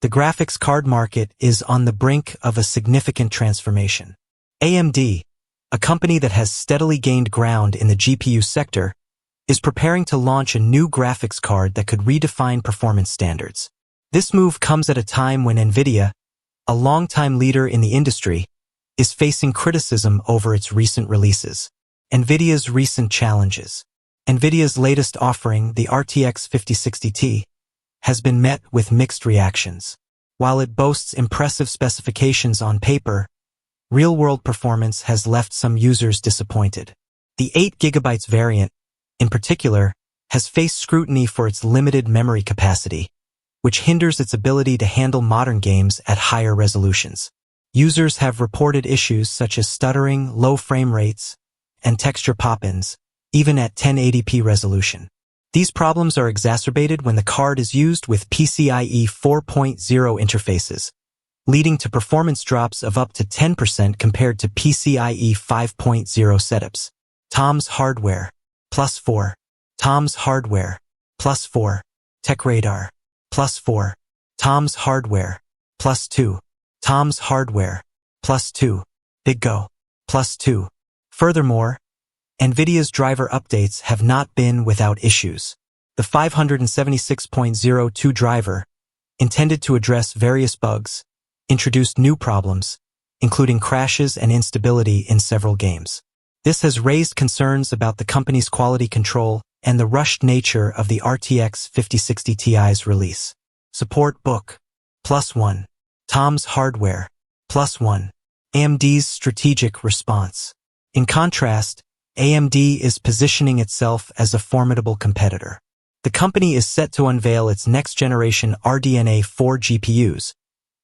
The graphics card market is on the brink of a significant transformation. AMD, a company that has steadily gained ground in the GPU sector, is preparing to launch a new graphics card that could redefine performance standards. This move comes at a time when NVIDIA, a longtime leader in the industry, is facing criticism over its recent releases. NVIDIA's recent challenges. NVIDIA's latest offering, the RTX 5060 Ti, has been met with mixed reactions. While it boasts impressive specifications on paper, real-world performance has left some users disappointed. The 8GB variant, in particular, has faced scrutiny for its limited memory capacity, which hinders its ability to handle modern games at higher resolutions. Users have reported issues such as stuttering, low frame rates, and texture pop-ins, even at 1080p resolution. These problems are exacerbated when the card is used with PCIe 4.0 interfaces, leading to performance drops of up to 10% compared to PCIe 5.0 setups. Tom's Hardware, +4. Tom's Hardware, +4. TechRadar, +4. Tom's Hardware, +2. Tom's Hardware, +2. BigGo, +2. Furthermore, NVIDIA's driver updates have not been without issues. The 576.02 driver, intended to address various bugs, introduced new problems, including crashes and instability in several games. This has raised concerns about the company's quality control and the rushed nature of the RTX 5060 Ti's release. Support book, +1. Tom's Hardware, +1. AMD's strategic response. In contrast, AMD is positioning itself as a formidable competitor. The company is set to unveil its next-generation Radeon 4 GPUs,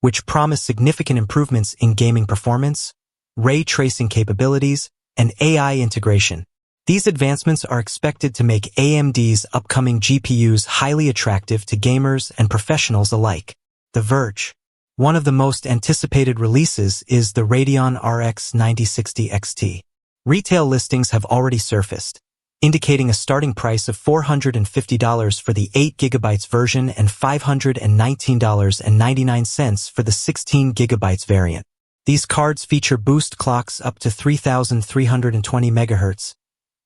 which promise significant improvements in gaming performance, ray tracing capabilities, and AI integration. These advancements are expected to make AMD's upcoming GPUs highly attractive to gamers and professionals alike. The Verge. One of the most anticipated releases is the Radeon RX 9060 XT. Retail listings have already surfaced, indicating a starting price of $450 for the 8GB version and $519.99 for the 16GB variant. These cards feature boost clocks up to 3,320 MHz,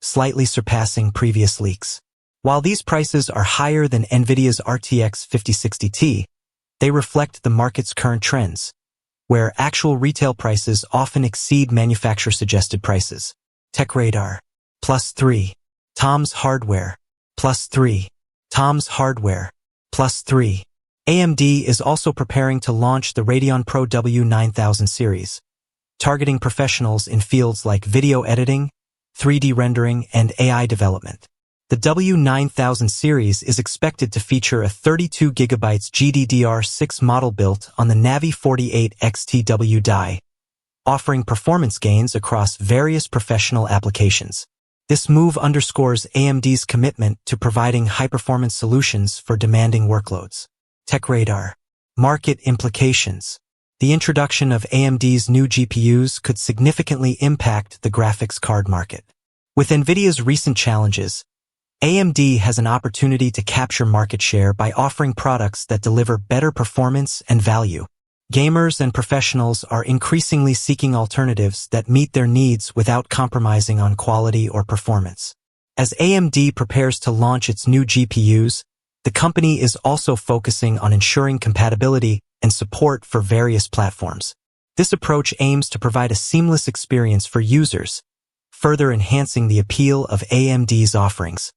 slightly surpassing previous leaks. While these prices are higher than NVIDIA's RTX 5060 Ti, they reflect the market's current trends, where actual retail prices often exceed manufacturer-suggested prices. TechRadar, +3. Tom's Hardware, +3. Tom's Hardware, +3. AMD is also preparing to launch the Radeon Pro W9000 series, targeting professionals in fields like video editing, 3D rendering, and AI development. The W9000 series is expected to feature a 32GB GDDR6 model built on the Navi 48 XTW die, offering performance gains across various professional applications. This move underscores AMD's commitment to providing high-performance solutions for demanding workloads. TechRadar. Market implications. The introduction of AMD's new GPUs could significantly impact the graphics card market. With NVIDIA's recent challenges, AMD has an opportunity to capture market share by offering products that deliver better performance and value. Gamers and professionals are increasingly seeking alternatives that meet their needs without compromising on quality or performance. As AMD prepares to launch its new GPUs, the company is also focusing on ensuring compatibility and support for various platforms. This approach aims to provide a seamless experience for users, further enhancing the appeal of AMD's offerings.